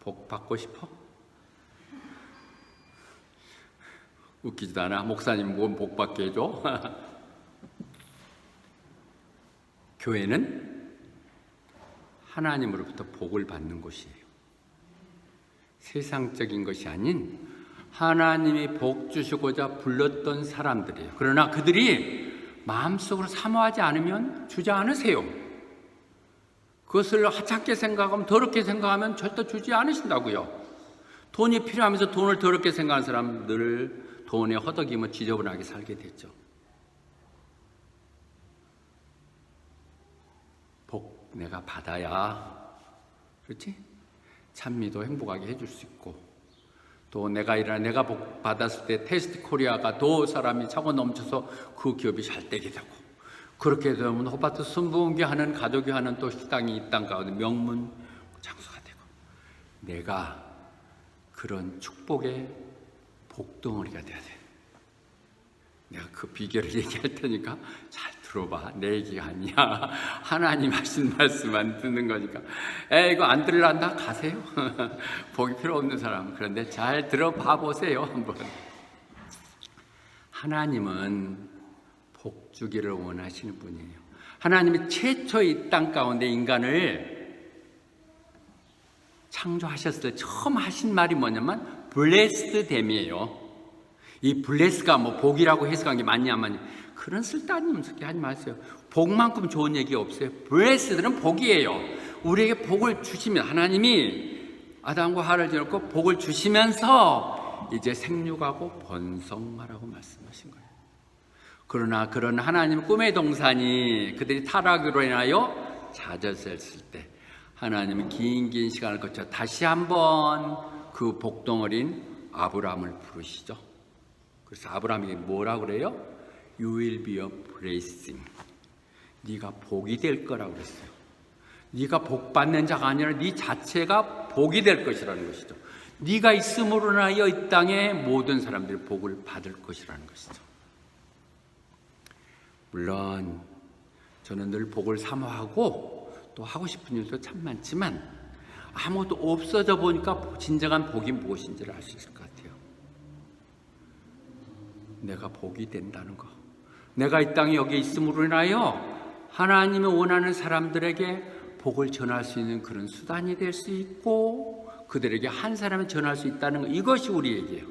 복 받고 싶어? 웃기지도 않아. 목사님 뭔 복 받게 해줘? 교회는 하나님으로부터 복을 받는 곳이에요. 세상적인 것이 아닌 하나님이 복 주시고자 불렀던 사람들이에요. 그러나 그들이 마음속으로 사모하지 않으면 주지 않으세요. 그것을 하찮게 생각하면, 더럽게 생각하면 절대 주지 않으신다고요. 돈이 필요하면서 돈을 더럽게 생각하는 사람들을 돈에 허덕이며 지저분하게 살게 됐죠. 복 내가 받아야, 그렇지? 찬미도 행복하게 해줄 수 있고, 또 내가 복 받았을 때 테스트 코리아가 더 사람이 차고 넘쳐서 그 기업이 잘 되게 되고, 그렇게 되면 호바트 순부흥교 하는 가족이 하는 또 식당이 이 땅 가운데 명문 장소가 되고, 내가 그런 축복의 복덩어리가 돼야 돼. 내가 그 비결을 얘기할 테니까 잘 들어봐. 내 얘기가 아니야. 하나님 하신 말씀만 듣는 거니까. 이거 안 들으란다? 가세요. 복이 필요 없는 사람. 그런데 잘 들어봐 보세요. 한번. 하나님은 복 주기를 원하시는 분이에요. 하나님이 최초 이 땅 가운데 인간을 창조하셨을 때 처음 하신 말이 뭐냐면 blessed 됨이에요. 이 bless가 뭐 복이라고 해석한 게 맞냐 안 맞냐, 그런 쓸데없는 소리 하지 마세요. 복만큼 좋은 얘기 없어요. blessed는 복이에요. 우리에게 복을 주시면, 하나님이 아담과 하와를 지었고 복을 주시면서 이제 생육하고 번성하라고 말씀하신 거예요. 그러나 그런 하나님 꿈의 동산이 그들이 타락으로 인하여 잦아졌을 때 하나님은 긴 시간을 거쳐 다시 한번 그 복덩어린 아브라함을 부르시죠. 그래서 아브라함에게 뭐라고 그래요? You will be a blessing. 네가 복이 될 거라고 그랬어요. 네가 복 받는 자가 아니라 네 자체가 복이 될 것이라는 것이죠. 네가 있음으로 인하여 이 땅의 모든 사람들이 복을 받을 것이라는 것이죠. 물론 저는 늘 복을 사모하고 또 하고 싶은 일도 참 많지만 아무것도 없어져 보니까 진정한 복이 무엇인지를 알 수 있을 것 같아요. 내가 복이 된다는 거, 내가 이 땅에 여기 있음으로 인하여 하나님이 원하는 사람들에게 복을 전할 수 있는 그런 수단이 될 수 있고 그들에게 한 사람을 전할 수 있다는 거, 이것이 우리 얘기예요.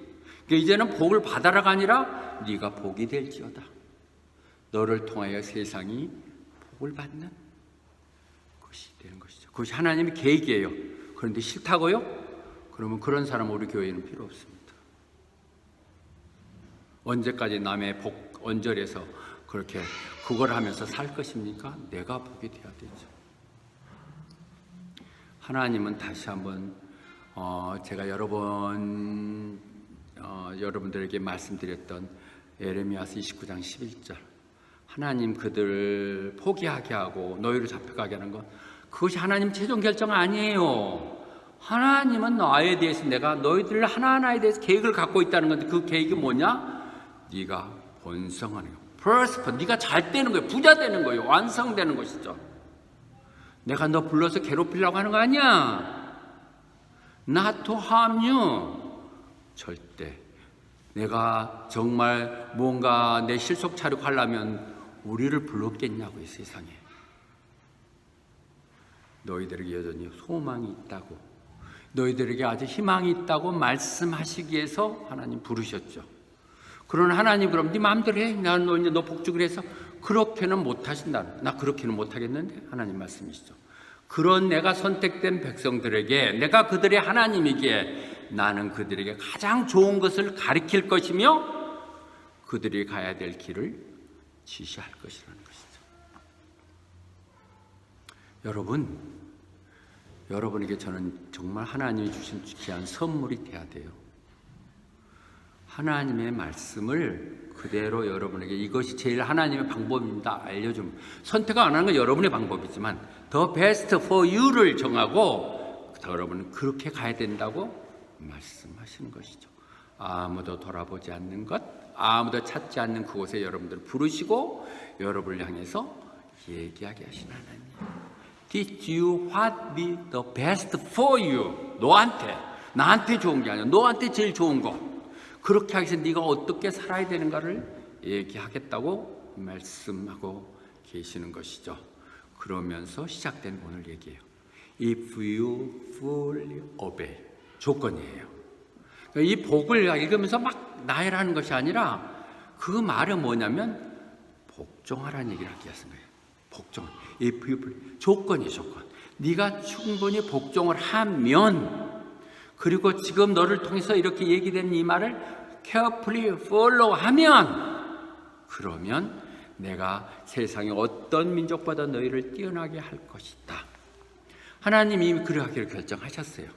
그러니까 이제는 복을 받아라가 아니라 네가 복이 될지어다. 너를 통하여 세상이 복을 받는 것이 되는 것이죠. 그것이 하나님의 계획이에요. 그런데 싫다고요? 그러면 그런 사람은 우리 교회에는 필요 없습니다. 언제까지 남의 복 언저리에서 그렇게 그걸 하면서 살 것입니까? 내가 복이 돼야 되죠. 하나님은 다시 한번 제가 여러분들에게 말씀드렸던 에레미야서 29장 11절, 하나님 그들 포기하게 하고 노예로 잡혀가게 하는 것, 그것이 하나님 최종 결정 아니에요. 하나님은 나에 대해서, 내가 너희들 하나하나에 대해서 계획을 갖고 있다는 건데, 그 계획이 뭐냐? 네가 번성하는 거예요. prosper, 네가 잘 되는 거예요. 부자 되는 거예요. 완성되는 것이죠. 내가 너 불러서 괴롭히려고 하는 거 아니야. Not to harm you. 절대. 내가 정말 뭔가 내 실속 차리고 하려면 우리를 불렀겠냐고요, 세상에. 너희들에게 여전히 소망이 있다고, 너희들에게 아주 희망이 있다고 말씀하시기 위해서 하나님 부르셨죠. 그러나 하나님, 그럼 네 마음대로 해. 너 복주기로 해서. 그렇게는 못하신다. 나 그렇게는 못하겠는데? 하나님 말씀이시죠. 그런 내가 선택된 백성들에게, 내가 그들의 하나님이기에 나는 그들에게 가장 좋은 것을 가르칠 것이며 그들이 가야 될 길을 지시할 것이라는 것이죠. 여러분에게 저는 정말 하나님이 주신 귀한 선물이 돼야 돼요. 하나님의 말씀을 그대로 여러분에게, 이것이 제일 하나님의 방법입니다, 알려주면, 선택 안 하는 건 여러분의 방법이지만 the best for you를 정하고 여러분은 그렇게 가야 된다고 말씀하시는 것이죠. 아무도 돌아보지 않는 것, 아무도 찾지 않는 그곳에 여러분들을 부르시고 여러분을 향해서 얘기하게 하신 하나님. Teach you what be the best for you. 나한테 좋은 게 아니라 너한테 제일 좋은 거. 그렇게 하기 위해서 네가 어떻게 살아야 되는가를 얘기하겠다고 말씀하고 계시는 것이죠. 그러면서 시작된 오늘 얘기예요. If you fully obey. 조건이에요. 이 복을 읽으면서 막 나열하는 것이 아니라 그 말은 뭐냐면 복종하라는 얘기를 하기 위해서 거예요. 복종. If you fully. 조건이에요. 조건. 네가 충분히 복종을 하면, 그리고 지금 너를 통해서 이렇게 얘기된 이 말을 carefully follow 하면, 그러면 내가 세상의 어떤 민족보다 너희를 뛰어나게 할 것이다. 하나님이 이미 그러하기를 결정하셨어요.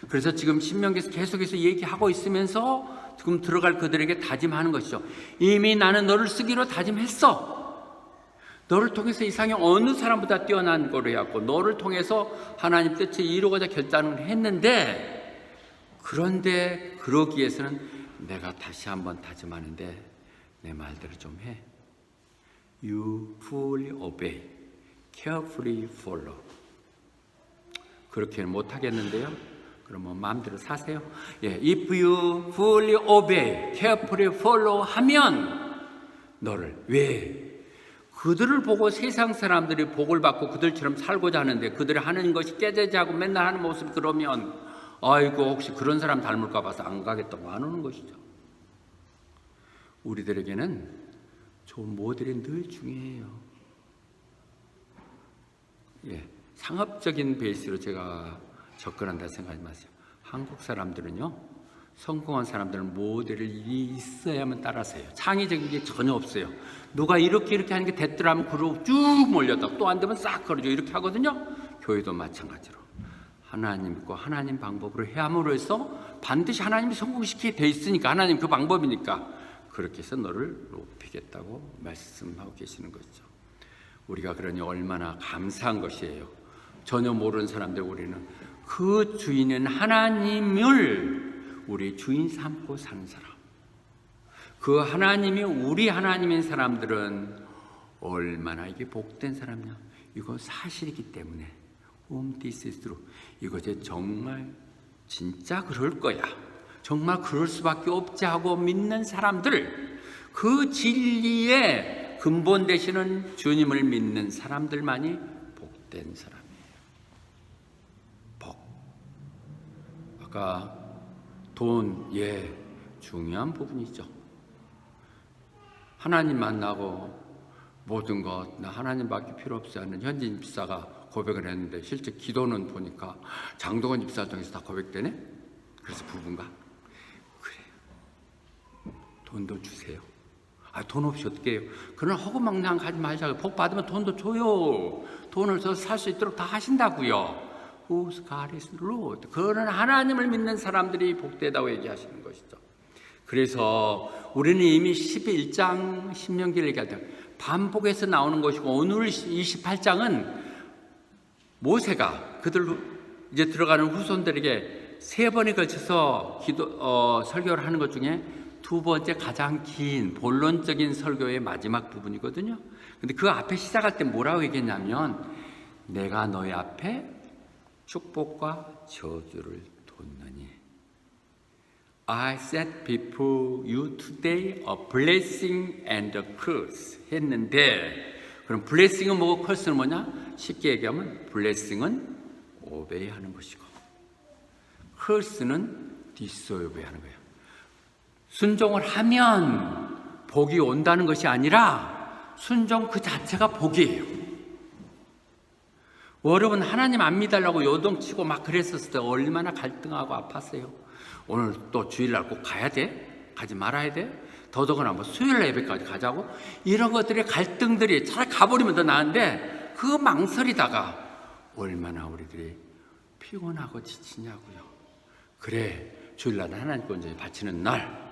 그래서 지금 신명기에서 계속해서 얘기하고 있으면서 지금 들어갈 그들에게 다짐하는 것이죠. 이미 나는 너를 쓰기로 다짐했어. 너를 통해서 이 세상에 어느 사람보다 뛰어난 거로 해왔고, 너를 통해서 하나님 뜻을 이루고자 결단을 했는데, 그런데 그러기 위해서는 내가 다시 한번 다짐하는데 내 말대로 좀 해. You fully obey, carefully follow. 그렇게는 못하겠는데요. 그러면 마음대로 사세요. If you fully obey, carefully follow 하면 너를 왜? 그들을 보고 세상 사람들이 복을 받고 그들처럼 살고자 하는데 그들이 하는 것이 깨재지하고 맨날 하는 모습이 그러면 아이고 혹시 그런 사람 닮을까 봐서 안 가겠다고 안 오는 것이죠. 우리들에게는 좋은 모델이 늘 중요해요. 상업적인 베이스로 제가 접근한다 생각하지 마세요. 한국 사람들은요, 성공한 사람들은 모델이 있어야만 따라서요. 창의적인 게 전혀 없어요. 누가 이렇게 하는 게 됐더라 하면 그러고 쭉 몰렸다. 또 안 되면 싹 걸어줘. 이렇게 하거든요. 교회도 마찬가지로. 하나님 믿고 하나님 방법으로 해함으로 해서 반드시 하나님이 성공시키게 돼 있으니까, 하나님 그 방법이니까 그렇게 해서 너를 높이겠다고 말씀하고 계시는 거죠. 우리가 그러니 얼마나 감사한 것이에요. 전혀 모르는 사람들, 우리는 그 주인은 하나님을 우리 주인 삼고 사는 사람, 그 하나님이 우리 하나님인 사람들은 얼마나 이게 복된 사람이냐. 이거 사실이기 때문에 this is true. 이것이 정말 진짜 그럴 거야, 정말 그럴 수밖에 없지 하고 믿는 사람들, 그 진리의 근본 되시는 주님을 믿는 사람들만이 복된 사람이에요. 복. 아까 돈, 중요한 부분이죠. 하나님 만나고 모든 것, 나 하나님밖에 필요 없지 않는 현진 집사가 고백을 했는데 실제 기도는 보니까 장동건 집사 통해서 다 고백되네. 그래서 부부인가? 그래, 돈도 주세요. 돈 없이 어떻게 해요? 그러나 허구망상 하지 말자고. 복 받으면 돈도 줘요. 돈을 써서 살 수 있도록 다 하신다고요. Whose God is Lord. 그런 하나님을 믿는 사람들이 복되다고 얘기하시는 것이죠. 그래서 우리는 이미 11장 신명기를 얘기할 때 반복해서 나오는 것이고, 오늘 28장은 모세가 그들 이제 들어가는 후손들에게 3번에 걸쳐서 설교를 하는 것 중에 2번째 가장 긴 본론적인 설교의 마지막 부분이거든요. 근데 그 앞에 시작할 때 뭐라고 얘기했냐면, 내가 너희 앞에 축복과 저주를 뒀느니 I set before you today a blessing and a curse 했는데, 그럼 blessing은 뭐고 curse는 뭐냐? 쉽게 얘기하면 blessing은 obey 하는 것이고 curse는 disobey 하는 거예요. 순종을 하면 복이 온다는 것이 아니라 순종 그 자체가 복이에요. 여러분, 하나님 안 믿으려고 요동치고 막 그랬었을 때 얼마나 갈등하고 아팠어요. 오늘 또 주일날 꼭 가야 돼? 가지 말아야 돼? 더더구나 뭐 수요일날 예배까지 가자고? 이런 것들의 갈등들이 차라리 가버리면 더 나은데, 그 망설이다가 얼마나 우리들이 피곤하고 지치냐고요. 그래, 주일날 하나님께 온전히 바치는 날,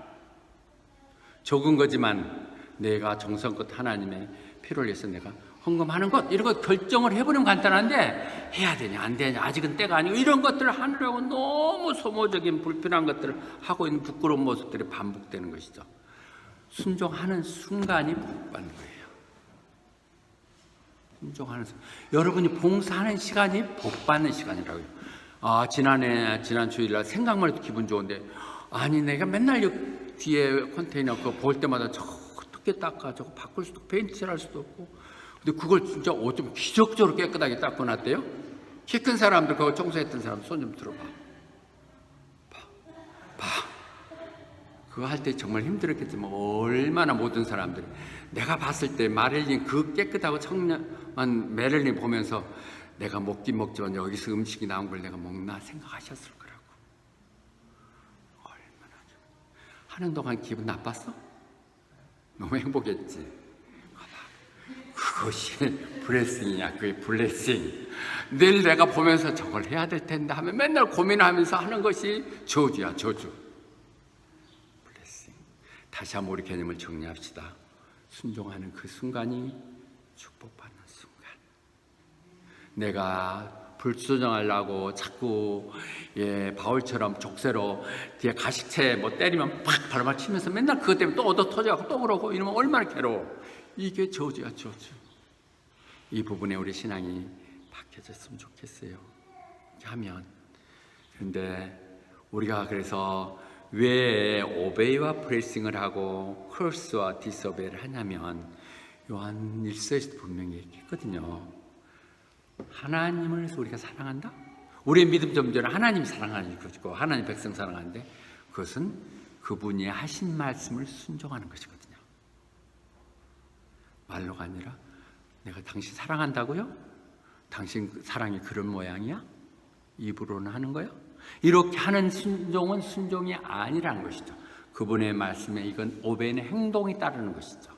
적은 거지만 내가 정성껏 하나님의 피를 위해서 내가 헌금하는 것, 이런 것 결정을 해버리면 간단한데, 해야 되냐 안 되냐, 아직은 때가 아니고, 이런 것들을 하느라고 너무 소모적인 불필요한 것들을 하고 있는 부끄러운 모습들이 반복되는 것이죠. 순종하는 순간이 복 받는 거예요. 순종하는 여러분이 봉사하는 시간이 복 받는 시간이라고요. 지난 주일날 생각만 해도 기분 좋은데, 아니 내가 맨날 여기 뒤에 컨테이너 그거 볼 때마다 저거 어떻게 닦아, 저거 바꿀 수도 페인트 칠할 수도 없고, 근데 그걸 진짜 어쩜 기적적으로 깨끗하게 닦아놨대요. 키 큰 사람들, 그거 청소했던 사람 손 좀 들어봐. 그거 할 때 정말 힘들었겠지만 얼마나 모든 사람들이, 내가 봤을 때 마릴린 그 깨끗하고 청량한 메릴린 보면서 내가 먹긴 먹지만 여기서 음식이 나온 걸 내가 먹나 생각하셨을 거라고. 얼마나 하는 동안 기분 나빴어? 너무 행복했지. 그것이 블레싱이야. 그게 블레싱. 늘 내가 보면서 저걸 해야 될 텐데 하면 맨날 고민하면서 하는 것이 저주야, 저주. 블레싱. 다시 한번 우리 개념을 정리합시다. 순종하는 그 순간이 축복받는 순간. 내가 불순종하려고 자꾸 바울처럼 족쇄로 뒤에 가시채 때리면 팍 발만 치면서 맨날 그것 때문에 또 얻어 터져갖고 또 그러고 이러면 얼마나 괴로워. 이게 저주야, 저주. 이 부분에 우리 신앙이 박혀졌으면 좋겠어요. 하면. 그런데 우리가 그래서 왜 오베이와 프레싱을 하고 크로스와 디스오베이를 하냐면, 요한 1서에서 분명히 얘기했거든요. 하나님을 우리가 사랑한다? 우리의 믿음 점전은 하나님 사랑하는 것이고 하나님 백성 사랑하는데, 그것은 그분이 하신 말씀을 순종하는 것이거든요. 말로가 아니라 내가 당신 사랑한다고요? 당신 사랑이 그런 모양이야? 입으로는 하는 거야? 이렇게 하는 순종은 순종이 아니라는 것이죠. 그분의 말씀에 이건 오베이는 행동이 따르는 것이죠.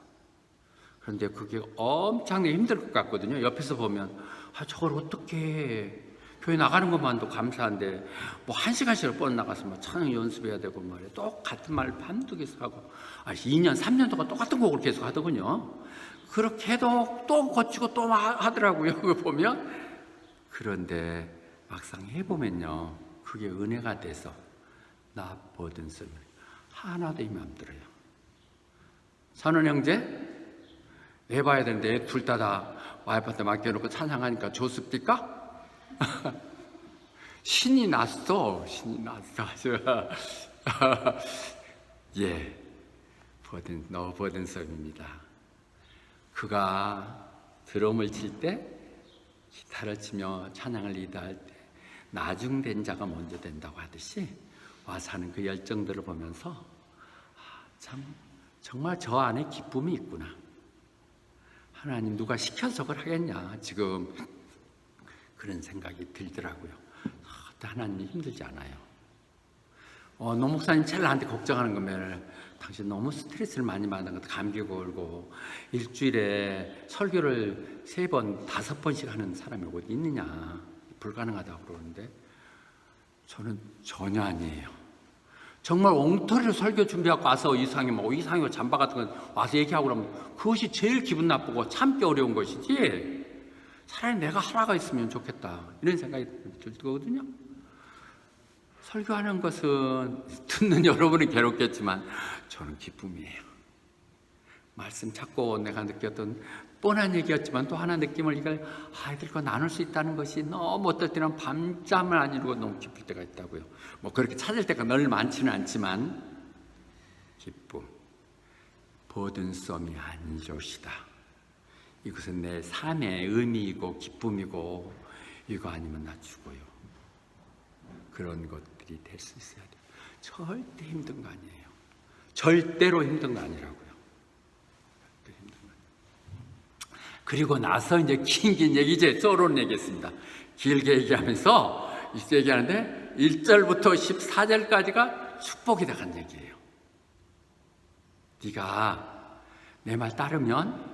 그런데 그게 엄청나게 힘들 것 같거든요. 옆에서 보면 저걸 어떻게 해. 교회 나가는 것만도 감사한데 1시간씩을 뻗어나가서 찬양 연습해야 되고 말이에요. 똑같은 말 밤도 계속 하고 2년 3년 동안 똑같은 곡을 계속 하더군요. 그렇게 해도 또 고치고 또 하더라고요. 그거 보면. 그런데 막상 해보면요, 그게 은혜가 돼서 나 버든스 하나도 힘이 안 들어요. 선원 형제 해봐야 되는데 둘 다 와이프한테 맡겨놓고 찬양하니까 좋습니까? 신이 났어. 예, 버든섬입니다. 그가 드럼을 칠 때, 기타를 치며 찬양을 리드할 때 나중된 자가 먼저 된다고 하듯이 와서 하는 그 열정들을 보면서 참 정말 저 안에 기쁨이 있구나. 하나님 누가 시켜서 저걸 하겠냐 지금 그런 생각이 들더라고요. 하나님이 힘들지 않아요. 노 목사님 제일 나한테 걱정하는 거면 당신 너무 스트레스를 많이 받는 것, 감기 걸고 일주일에 설교를 3번, 5번씩 하는 사람이 어디 있느냐, 불가능하다고 그러는데 저는 전혀 아니에요. 정말 엉터리로 설교 준비하고 와서 이상이고 잠바 같은 거 와서 얘기하고 그러면 그것이 제일 기분 나쁘고 참기 어려운 것이지, 차라리 내가 하나가 있으면 좋겠다 이런 생각이 들거든요. 설교하는 것은 듣는 여러분이 괴롭겠지만 저는 기쁨이에요. 말씀 찾고 내가 느꼈던 뻔한 얘기였지만 또 하나 느낌을 아이들과 나눌 수 있다는 것이 너무 어떨 때는 밤잠을 안 이루고 너무 기쁠 때가 있다고요. 그렇게 찾을 때가 늘 많지는 않지만 기쁨, 버든섬이 아니죠시다. 이것은 내 삶의 의미이고 기쁨이고 이거 아니면 나 죽어요. 그런 것들이 될 수 있어야 돼요. 절대 힘든 거 아니에요. 절대로 힘든 거 아니라고요. 그리고 나서 이제 긴 얘기, 이제 썰어놓은 얘기했습니다. 길게 얘기하면서 얘기하는데 1절부터 14절까지가 축복이 돼간 얘기예요. 네가 내 말 따르면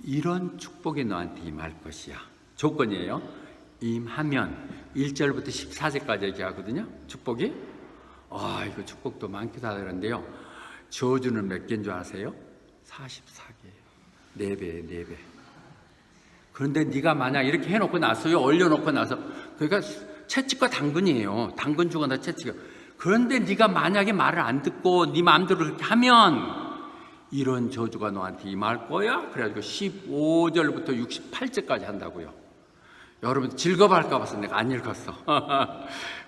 이런 축복이 너한테 임할 것이야. 조건이에요. 임하면 1절부터 14절까지 얘기하거든요. 축복이. 이거 축복도 많기도 하는데요. 저주는 몇 개인 줄 아세요? 44개예요. 4배. 그런데 네가 만약 이렇게 해놓고 나서요, 얼려놓고 나서, 그러니까 채찍과 당근이에요. 당근 주거나 채찍. 그런데 네가 만약에 말을 안 듣고 네 마음대로 그렇게 하면 이런 저주가 너한테 임할 거야. 그래가지고 15절부터 68절까지 한다고요. 여러분 즐거워할까 봐서 내가 안 읽었어.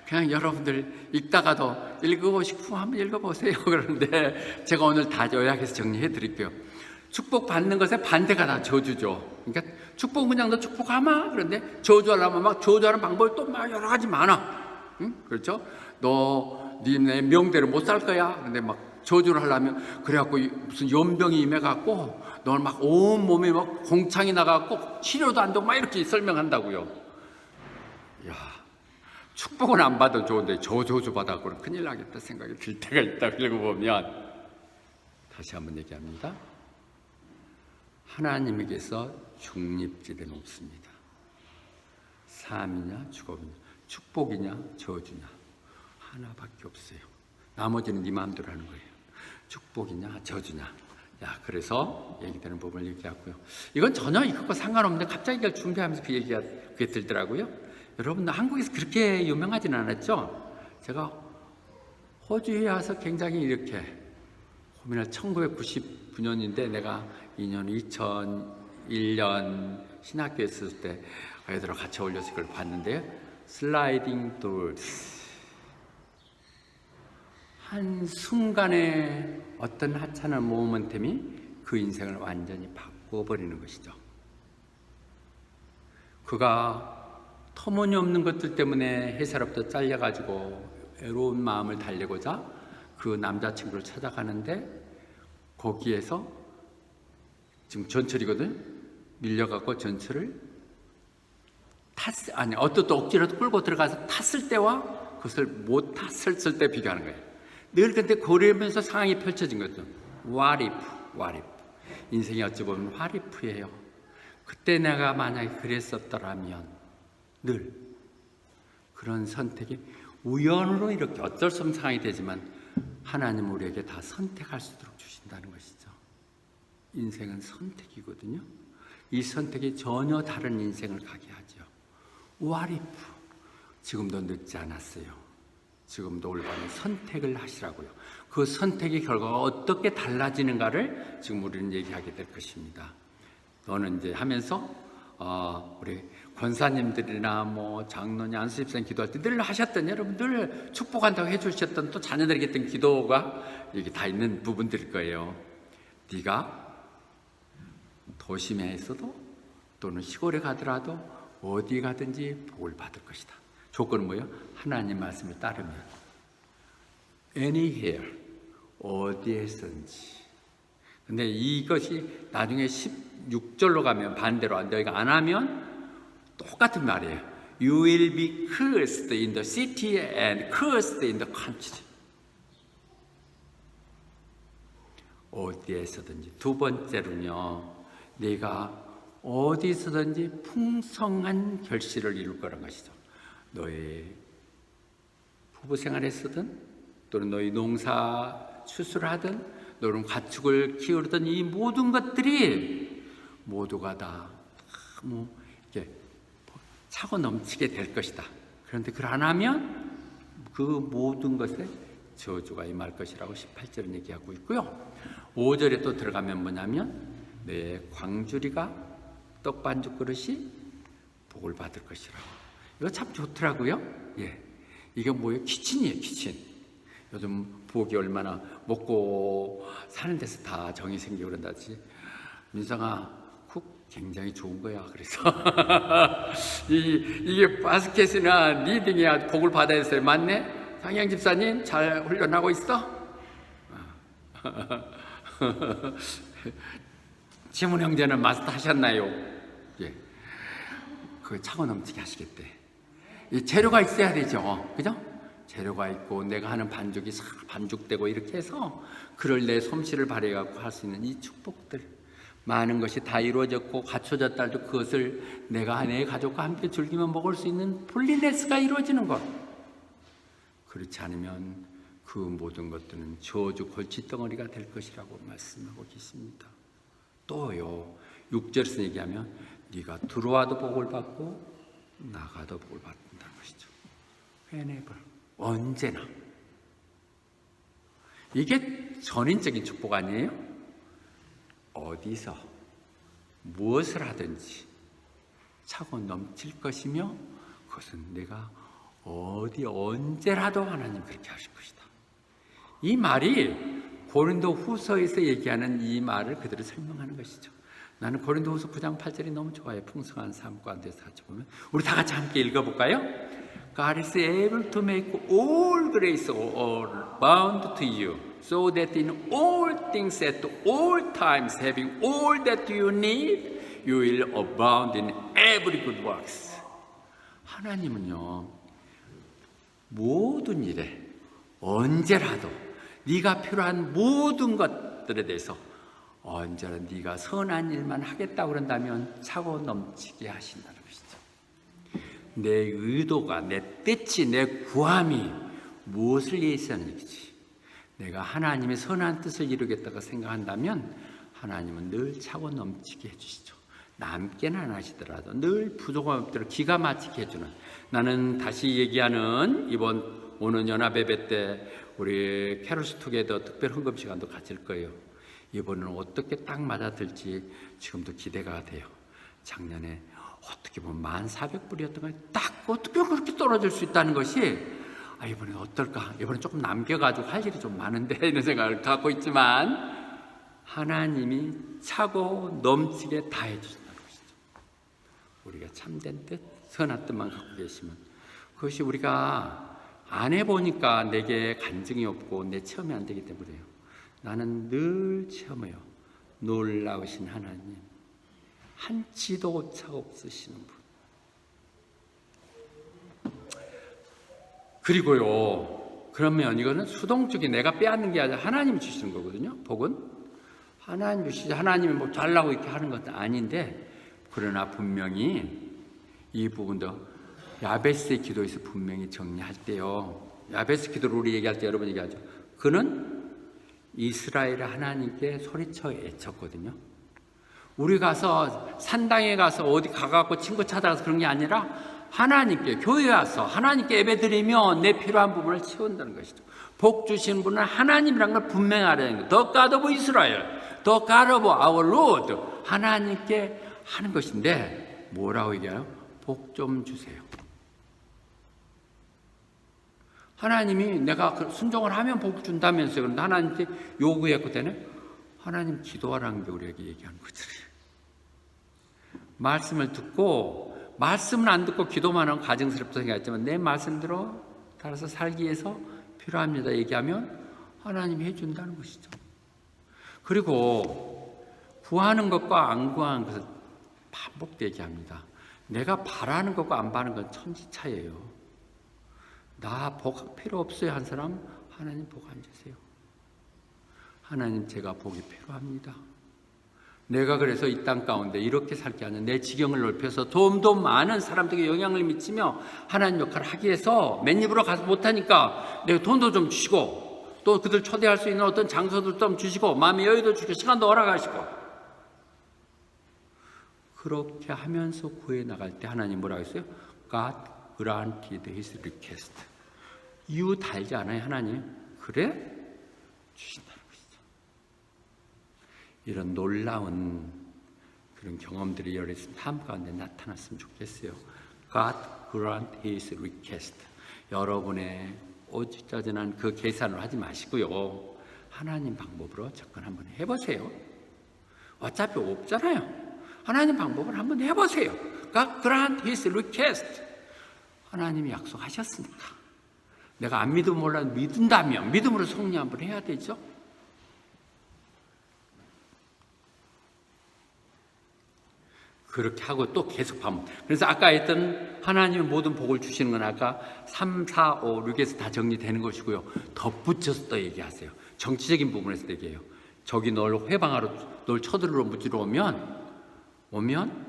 그냥 여러분들 읽다가도 읽어보고 싶으면 한번 읽어보세요. 그러는데 제가 오늘 다 요약해서 정리해 드릴게요. 축복받는 것의 반대가 다 저주죠. 그러니까 축복 그냥 너 축복하마. 그런데 저주하려면 막 저주하는 방법이 또 막 여러 가지 많아. 응? 그렇죠? 너 네 명대로 못 살 거야. 그런데 막 저주를 하려면 그래갖고 무슨 연병이 임해갖고 너는 막 온몸에 막 공창이 나갖고 치료도 안 되고 막 이렇게 설명한다고요. 야, 축복은 안 받아도 좋은데 저주 받아갖고는 큰일 나겠다 생각이 들 때가 있다. 읽어보면 다시 한번 얘기합니다. 하나님에게서 중립지대는 없습니다. 삶이냐 죽음이냐, 축복이냐 저주냐 하나밖에 없어요. 나머지는 네 마음대로 하는 거예요. 축복이냐 저주냐. 야, 그래서 얘기되는 부분을 얘기하고요. 이건 전혀 이것과 상관없는데 갑자기 이걸 준비하면서 그 얘기가 그게 들더라고요. 여러분, 한국에서 그렇게 유명하지는 않았죠? 제가 호주에 와서 굉장히 이렇게 고민을 1999년인데 내가 2년 2001년 신학교에 있을 때 아이들하고 같이 어울려서 이걸 봤는데요. 슬라이딩 도어스. 한순간에 어떤 하찮은 모멘텀이 그 인생을 완전히 바꿔버리는 것이죠. 그가 터무니없는 것들 때문에 회사로부터 잘려가지고 외로운 마음을 달래고자 그 남자친구를 찾아가는데 거기에서 지금 전철이거든. 밀려갖고 전철을 어떤 또 억지로도 끌고 들어가서 탔을 때와 그것을 못 탔을 때 비교하는 거예요. 늘 근데 고려하면서 상황이 펼쳐진 거죠. What if. 인생이 어찌 보면 what if예요. 그때 내가 만약에 그랬었더라면 늘 그런 선택이 우연으로 이렇게 어쩔 수 없는 상황이 되지만 하나님 우리에게 다 선택할 수 있도록 주신다는 것이죠. 인생은 선택이거든요. 이 선택이 전혀 다른 인생을 가게 하죠. What if. 지금도 늦지 않았어요. 지금도 올바른 선택을 하시라고요. 그 선택의 결과가 어떻게 달라지는가를 지금 우리는 얘기하게 될 것입니다. 너는 이제 하면서 우리 권사님들이나 뭐 장로님, 안수집사님 기도할 때 늘 하셨던, 여러분 늘 축복한다고 해주셨던 또 자녀들에게 했던 기도가 여기 다 있는 부분들일 거예요. 네가 도심에 있어도 또는 시골에 가더라도 어디 가든지 복을 받을 것이다. 조건은 뭐예요? 하나님 말씀을 따르면 anywhere, 어디에서든지. 근데 이것이 나중에 16절로 가면 반대로 너희가 안 하면 똑같은 말이에요. You will be cursed in the city and cursed in the country. 어디에서든지. 두 번째로는요, 네가 어디서든지 풍성한 결실을 이룰 거란 것이죠. 너의 부부 생활에서든 또는 너희 농사 추수를 하든 너는 가축을 키우든 이 모든 것들이 모두가 다 이렇게 차고 넘치게 될 것이다. 그런데 그걸 안 하면 그 모든 것에 저주가 임할 것이라고 18절은 얘기하고 있고요. 5절에 또 들어가면 뭐냐면 내 광주리가 떡반죽 그릇이 복을 받을 것이라고. 이거 참 좋더라고요. 예, 이게 뭐예요? 키친이에요, 키친. 요즘 부엌이 얼마나 먹고 사는 데서 다 정이 생기고 그런다지. 민성아, 쿡 굉장히 좋은 거야. 그래서 이게 바스켓이나 리딩이야 복을 받아야 했어요. 맞네? 상영 집사님 잘 훈련하고 있어? 지문 형제는 마스터 하셨나요? 예, 그 차고 넘치게 하시겠대. 이 재료가 있어야 되죠. 그죠? 재료가 있고 내가 하는 반죽이 반죽되고 이렇게 해서 그를 내 솜씨를 발휘해갖고 할 수 있는 이 축복들 많은 것이 다 이루어졌고 갖춰졌다 해도 그것을 내가 내 가족과 함께 즐기며 먹을 수 있는 폴리네스가 이루어지는 것. 그렇지 않으면 그 모든 것들은 저주 골칫덩어리가 될 것이라고 말씀하고 계십니다. 또요 6절에서 얘기하면 네가 들어와도 복을 받고 나가도 복을 받는다는 것이죠. whenever, 언제나. 이게 전인적인 축복 아니에요? 어디서 무엇을 하든지 차고 넘칠 것이며 그것은 내가 어디 언제라도 하나님 그렇게 하실 것이다. 이 말이 고린도 후서에서 얘기하는 이 말을 그대로 설명하는 것이죠. 나는 고린도 후서 9장 8절이 너무 좋아요. 풍성한 삶 가운데서 같이 보면 우리 다 같이 함께 읽어볼까요? God is able to make all grace abound to you, so that in all things at all times, having all that you need, you will abound in every good works. 하나님은요, 모든 일에 언제라도 네가 필요한 모든 것들에 대해서 언제나 네가 선한 일만 하겠다고 그런다면 차고 넘치게 하신다는 것이죠. 내 의도가, 내 뜻이, 내 구함이 무엇을 위해서는지 내가 하나님의 선한 뜻을 이루겠다고 생각한다면 하나님은 늘 차고 넘치게 해주시죠. 남게는 안 하시더라도 늘 부족함 없도록 기가 막히게 해주는, 나는 다시 얘기하는 이번 오는 연합예배 때 우리 캐롤스 투게더 특별 헌금 시간도 가질 거예요. 이번은 어떻게 딱 맞아들지 지금도 기대가 돼요. 작년에 어떻게 보면 1,400불이었던 거 딱 어떻게 그렇게 떨어질 수 있다는 것이 이번엔 어떨까? 이번엔 조금 남겨가지고 할 일이 좀 많은데 이런 생각을 갖고 있지만 하나님이 차고 넘치게 다 해주신다는 것이죠. 우리가 참된 뜻, 선한 뜻만 갖고 계시면 그것이 우리가 안 해보니까 내게 간증이 없고 내 체험이 안 되기 때문에요. 나는 늘 체험해요. 놀라우신 하나님, 한치도 오차 없으시는 분. 그리고요, 그러면 이거는 수동적이 내가 빼앗는 게 아니라 하나님이 주시는 거거든요. 복은 하나님 주시지, 하나님이 뭐 잘나고 이렇게 하는 것도 아닌데, 그러나 분명히 이 부분도 야베스의 기도에서 분명히 정리할 때요, 야베스 기도를 우리 얘기할 때 여러분 얘기하죠. 그는 이스라엘 하나님께 소리쳐 애쳤거든요. 우리 가서 산당에 가서 어디 가갖고 친구 찾아가서 그런 게 아니라 하나님께, 교회에 와서 하나님께 예배드리며 내 필요한 부분을 채운다는 것이죠. 복 주신 분은 하나님이라는 걸 분명히 알아야 하는 거예요. The God of Israel, The God of our Lord, 하나님께 하는 것인데 뭐라고 얘기해요? 복 좀 주세요. 하나님이 내가 순종을 하면 복 준다면서요. 그런데 하나님께 요구했거든요. 하나님 기도하라는 게 우리에게 얘기하는 거잖아요. 말씀을 듣고, 말씀은 안 듣고 기도만 하면 가증스럽다 생각했지만 내 말씀대로 따라서 살기 위해서 필요합니다 얘기하면 하나님이 해준다는 것이죠. 그리고 구하는 것과 안 구하는 것을 반복되게 얘기합니다. 내가 바라는 것과 안 바라는 건 천지 차이예요. 나 복 필요 없어요 한 사람, 하나님 복 안 주세요. 하나님 제가 복이 필요합니다. 내가 그래서 이 땅 가운데 이렇게 살 게 아니라 내 지경을 넓혀서 더 많은 사람들에게 영향을 미치며 하나님 역할을 하기 위해서 맨입으로 가서 못하니까 내가 돈도 좀 주시고 또 그들 초대할 수 있는 어떤 장소도 좀 주시고 마음의 여유도 주시고 시간도 허락하시고, 그렇게 하면서 구해 나갈 때 하나님 뭐라고 했어요? God granted his request. 이유 달지 않아요 하나님? 그래? 주신다는 것이죠. 이런 놀라운 그런 경험들이 여러 삶 가운데 나타났으면 좋겠어요. God grant his request. 여러분의 오직자전한 그 계산을 하지 마시고요, 하나님 방법으로 접근 한번 해보세요. 어차피 없잖아요. 하나님 방법을 한번 해보세요. God grant his request. 하나님이 약속하셨으니까 내가 안 믿으면 몰라도 믿는다면 믿음으로 성리 한번 해야 되죠. 그렇게 하고 또 계속 반복. 그래서 아까 했던 하나님의 모든 복을 주시는 건 아까 3, 4, 5, 6에서 다 정리되는 것이고요. 덧붙여서 또 얘기하세요. 정치적인 부분에서 얘기해요. 저기 널 회방하러, 널 쳐들러 무지러 오면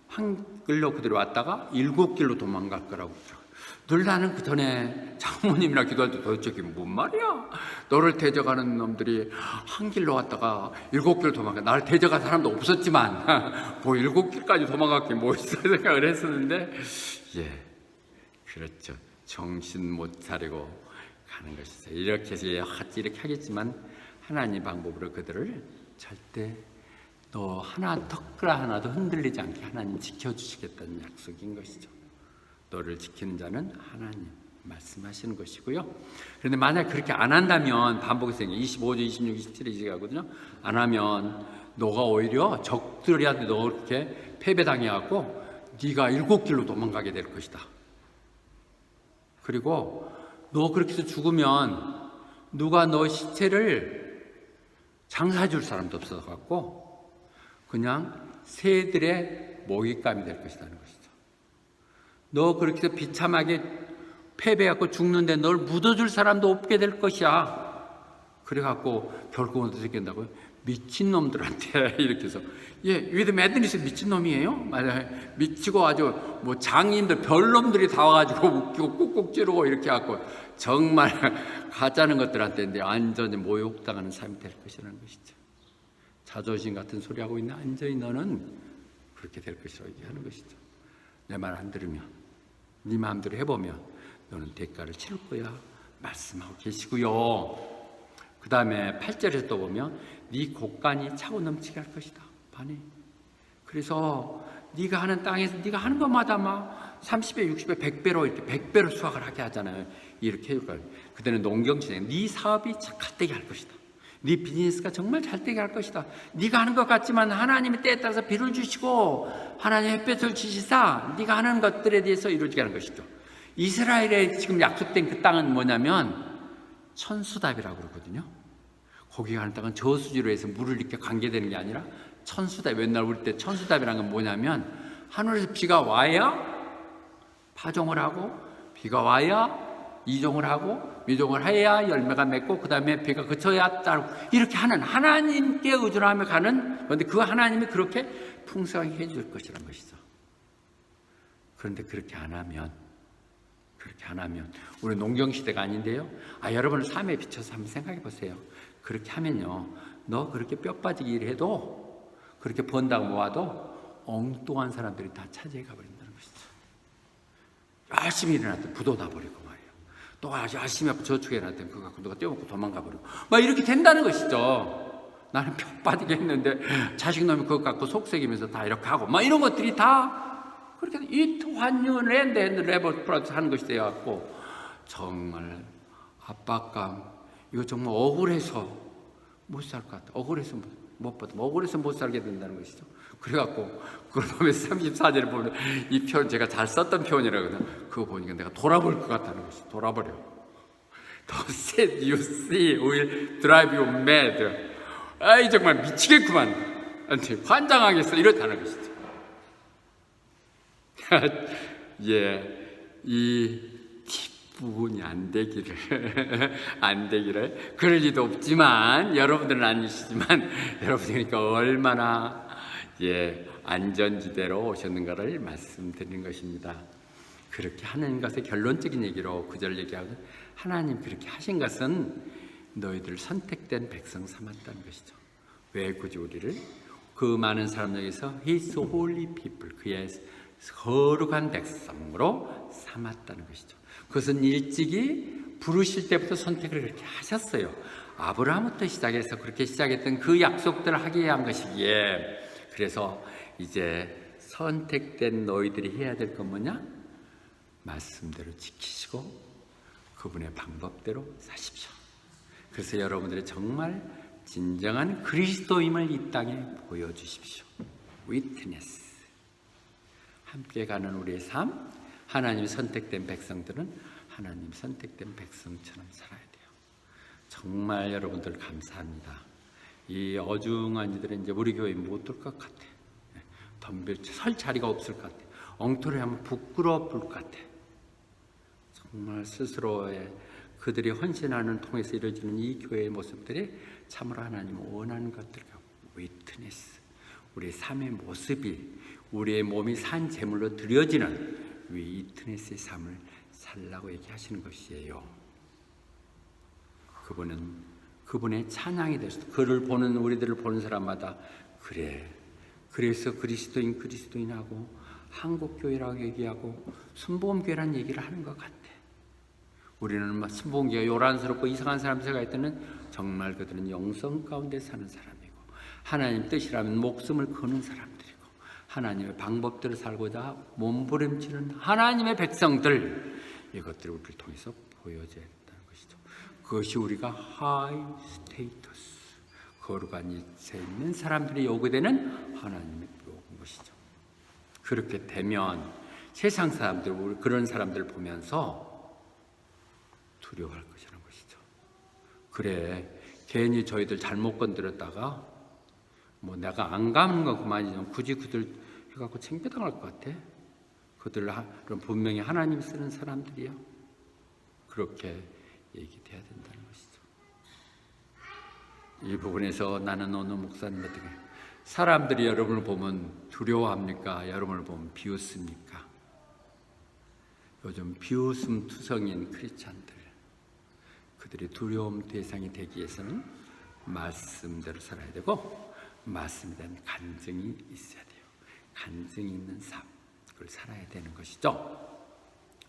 한길로 그대로 왔다가 7길로 도망갈 거라고. 늘 나는 그 전에 장모님이랑 기도할 때 도대체 이게 뭔 말이야? 너를 대적하는 놈들이 한 길로 왔다가 7길 도망가. 나를 대적한 사람도 없었지만 뭐 7길까지 도망갈 게 뭐 있어 생각을 했었는데, 예, 그렇죠. 정신 못 차리고 가는 것이죠. 이렇게 해서 이렇게 하겠지만 하나님 방법으로 그들을 절대 너 하나 턱그라 하나도 흔들리지 않게 하나님 지켜주시겠다는 약속인 것이죠. 너를 지키는 자는 하나님 말씀하시는 것이고요. 그런데 만약 그렇게 안 한다면 반복해서 25절, 26, 27에 가거든요. 안 하면 너가 오히려 적들한테 너 그렇게 패배당해갖고 네가 7길로 도망가게 될 것이다. 그리고 너 그렇게 해서 죽으면 누가 너 시체를 장사해 줄 사람도 없어갖고 그냥 새들의 먹잇감이 될 것이라는 것이죠. 너 그렇게 해서 비참하게 패배해갖고 죽는데 널 묻어줄 사람도 없게 될 것이야. 그래갖고 결국은 어떻게 된다고요? 미친놈들한테 이렇게 해서 위드 매드니스 미친놈이에요? 맞아요. 미치고 아주 뭐 장인들 별놈들이 다 와가지고 웃기고 꾹꾹 찌르고 이렇게 해갖고 정말 가짜는 것들한테 이제 완전히 모욕당하는 삶이 될 것이라는 것이죠. 자존심 같은 소리 하고 있는 완전히 너는 그렇게 될 것이라고 얘기하는 것이죠. 내 말 안 들으면 네 마음대로 해보면 너는 대가를 치를 거야 말씀하고 계시고요. 그 다음에 8절에서 또 보면 네 곳간이 차고 넘치게 할 것이다. 반에. 그래서 네가 하는 땅에서 네가 하는 것마다 막 30배, 60배, 100배로 이렇게 100배로 수확을 하게 하잖아요. 이렇게 해줄 거예요. 그때는 농경시장 네 사업이 잘 되게 할 것이다. 네 비즈니스가 정말 잘 되게 할 것이다. 네가 하는 것 같지만 하나님의 때에 따라서 비를 주시고 하나님의 햇볕을 주시사 네가 하는 것들에 대해서 이루어지게 하는 것이죠. 이스라엘에 지금 약속된 그 땅은 뭐냐면 천수답이라고 그러거든요. 거기 가는 땅은 저수지로 해서 물을 이렇게 관계되는 게 아니라 천수답. 맨날 우리 때 천수답이라는 건 뭐냐면 하늘에서 비가 와야 파종을 하고 비가 와야 이종을 하고 미종을 해야 열매가 맺고 그 다음에 비가 그쳐야 따르고 이렇게 하는 하나님께 의존하며 가는 그런데 그 하나님이 그렇게 풍성하게 해줄 것이란 것이죠. 그런데 그렇게 안 하면 우리 농경시대가 아닌데요. 여러분을 삶에 비춰서 한번 생각해 보세요. 그렇게 하면요. 너 그렇게 뼈 빠지게 일해도 그렇게 번다고 모아도 엉뚱한 사람들이 다 차지해 가버린다는 것이죠. 열심히 일어났더니 부도 나버리고 말이에요. 또 열심히 저축해 놨더니 그거 갖고 누가 떼어먹고 도망가 버리고 막 이렇게 된다는 것이죠. 나는 뼈 빠지게 했는데 자식놈이 그거 갖고 속썩이면서 다 이렇게 하고 막 이런 것들이 다 그렇게 이 환경을 레버 플러스 하는 것이 되어갖고 정말 압박감 이거 정말 억울해서 못 살 것 같아. 억울해서 못 받으면 억울해서 못 살게 된다는 것이죠. 그래갖고 그걸 보면서 34절을 보면 이 표현 제가 잘 썼던 표현이라거든요. 그거 보니까 내가 돌아볼 것 같다는 것이 돌아버려. The sad you see will drive you mad. 아이 정말 미치겠구만. 환장하겠어. 이렇다는 것이죠. 이 뒷부분이 안 되기를 그럴 리도 없지만 여러분들은 아니시지만 여러분이니까 얼마나 안전지대로 오셨는가를 말씀드리는 것입니다. 그렇게 하는 것의 결론적인 얘기로 9절 얘기하고 하나님 그렇게 하신 것은 너희들 선택된 백성 삼았다는 것이죠. 왜 굳이 우리를 그 많은 사람 중에서 His holy people 그의 거룩한 백성으로 삼았다는 것이죠. 그것은 일찍이 부르실 때부터 선택을 그렇게 하셨어요. 아브라함부터 시작해서 그렇게 시작했던 그 약속들을 하게 한 것이기에 그래서 이제 선택된 너희들이 해야 될 건 뭐냐? 말씀대로 지키시고 그분의 방법대로 사십시오. 그래서 여러분들이 정말 진정한 그리스도임을 이 땅에 보여주십시오. 위트네스. 함께 가는 우리의 삶, 하나님 선택된 백성들은 하나님 선택된 백성처럼 살아야 돼요. 정말 여러분들 감사합니다. 이 어중한 이들은 이제 우리 교회 못 올 것 같아. 설 자리가 없을 것 같아. 엉터리 하면 부끄러울 것 같아. 정말 스스로의 그들이 헌신하는 통해서 이루어지는 이 교회의 모습들이 참으로 하나님 원하는 것들과 위트네스, 우리의 삶의 모습이 우리의 몸이 산 제물로 드려지는 위트네스의 삶을 살라고 얘기하시는 것이에요. 그분은 그분의 찬양이 되셔서 그를 보는 우리들을 보는 사람마다 그래서 그리스도인하고 한국교회라고 얘기하고 순복음교회라는 얘기를 하는 것 같아. 우리는 순복음교회가 요란스럽고 이상한 사람 생각할 때는 정말 그들은 영성 가운데 사는 사람이고 하나님 뜻이라면 목숨을 거는 사람들이고 하나님의 방법대로 살고자 몸부림치는 하나님의 백성들, 이것들을 우리를 통해서 보여줘야 한다는 것이죠. 그것이 우리가 하이 스테이터스, 거룩한 위치에 있는 사람들이 요구되는 하나님의 것이죠. 그렇게 되면 세상 사람들, 우리 그런 사람들을 보면서 두려워할 것이라는 것이죠. 그래, 괜히 저희들 잘못 건드렸다가 뭐 내가 안 가는 건 그만이지 굳이 그들 해갖고 챙겨당할 것 같아. 그들은 분명히 하나님이 쓰는 사람들이야. 그렇게 얘기돼야 된다는 것이죠. 이 부분에서 나는 어느 목사님한테 사람들이 여러분을 보면 두려워합니까? 여러분을 보면 비웃습니까? 요즘 비웃음 투성인 크리스찬들, 그들이 두려움 대상이 되기 위해서는 말씀대로 살아야 되고 말씀에 대한 간증이 있어야 돼요. 간증이 있는 삶, 그걸 살아야 되는 것이죠.